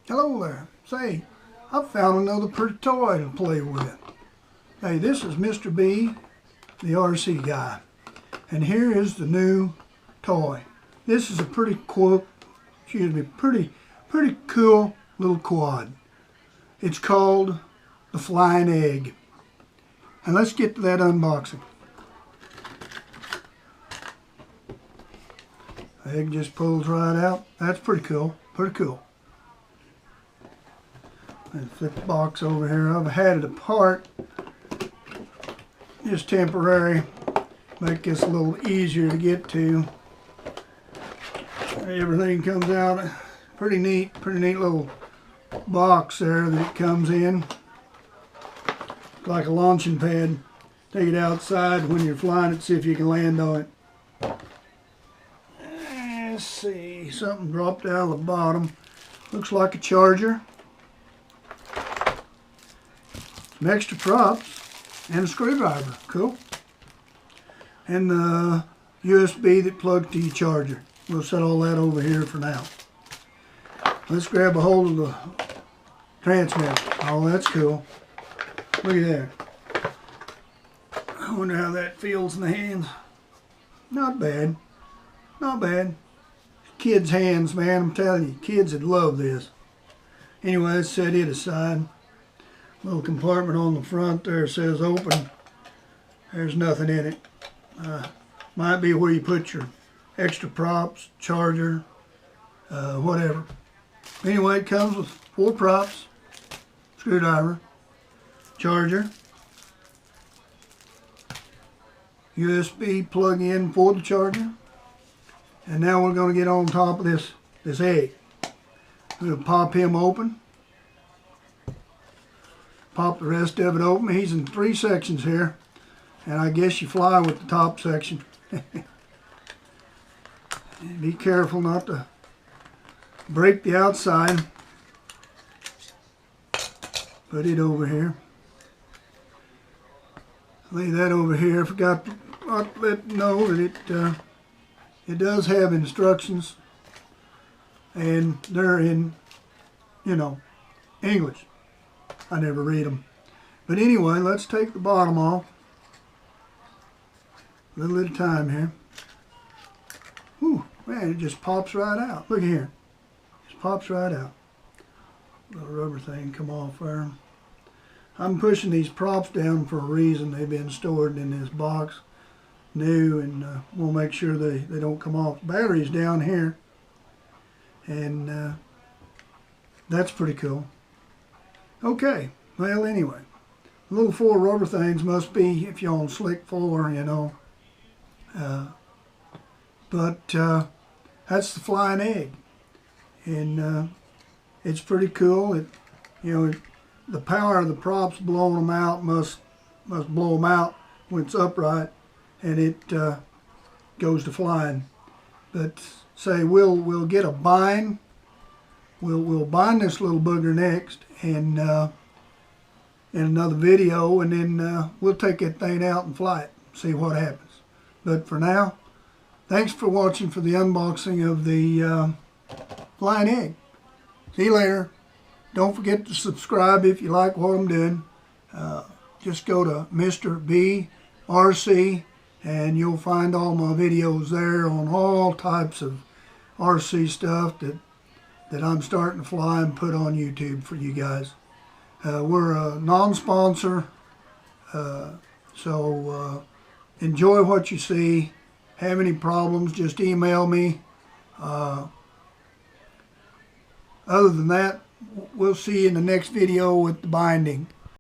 Hello there. Say, I've found another pretty toy to play with. Hey, this is Mr. B, the RC guy. And here is the new toy. This is a pretty cool little quad. It's called the Flying Egg. And let's get to that unboxing. The egg just pulls right out. That's pretty cool. Pretty cool. And flip the box over here. I've had it apart, just temporary, make this a little easier to get to. Everything comes out pretty neat little box there that it comes in. Like a launching pad. Take it outside when you're flying it, see if you can land on it. Let's see, something dropped out of the bottom. Looks like a charger. Some extra props and a screwdriver. Cool. And the USB that plugs to your charger. We'll set all that over here for now. Let's grab a hold of the transmitter. Oh, that's cool. Look at that. I wonder how that feels in the hands. Not bad. Not bad. Kids' hands, man. I'm telling you, kids would love this. Anyway, let's set it aside. Little compartment on the front there says open. There's nothing in it. Might be where you put your extra props, charger, whatever. Anyway, it comes with 4 props, screwdriver, charger, USB plug-in for the charger, and now we're going to get on top of this egg. I'm going to pop him open. Pop the rest of it open. He's in 3 sections here, and I guess you fly with the top section. Be careful not to break the outside. Put it over here. Lay that over here. I forgot to let you know that it does have instructions, and they're in, English. I never read them. But anyway, let's take the bottom off. A little at a time here. Whew, man, it just pops right out. Look here. Just pops right out. Little rubber thing come off there. I'm pushing these props down for a reason. They've been stored in this box new, and we'll make sure they don't come off. The battery's down here, and that's pretty cool. Okay, well anyway, the little 4 rubber things must be if you're on slick floor, but that's the Flying Egg, and it's pretty cool. The power of the props blowing them out must blow them out when it's upright, and it goes to flying. But say we'll get a bind. We'll bind this little booger next, and in another video, and then we'll take that thing out and fly it, see what happens. But for now, thanks for watching for the unboxing of the Flying Egg. See you later. Don't forget to subscribe if you like what I'm doing. Just go to Mr. B RC, and you'll find all my videos there on all types of RC stuff that I'm starting to fly and put on YouTube for you guys. We're a non-sponsor, so enjoy what you see. Have any problems, just email me. Other than that, we'll see you in the next video with the binding.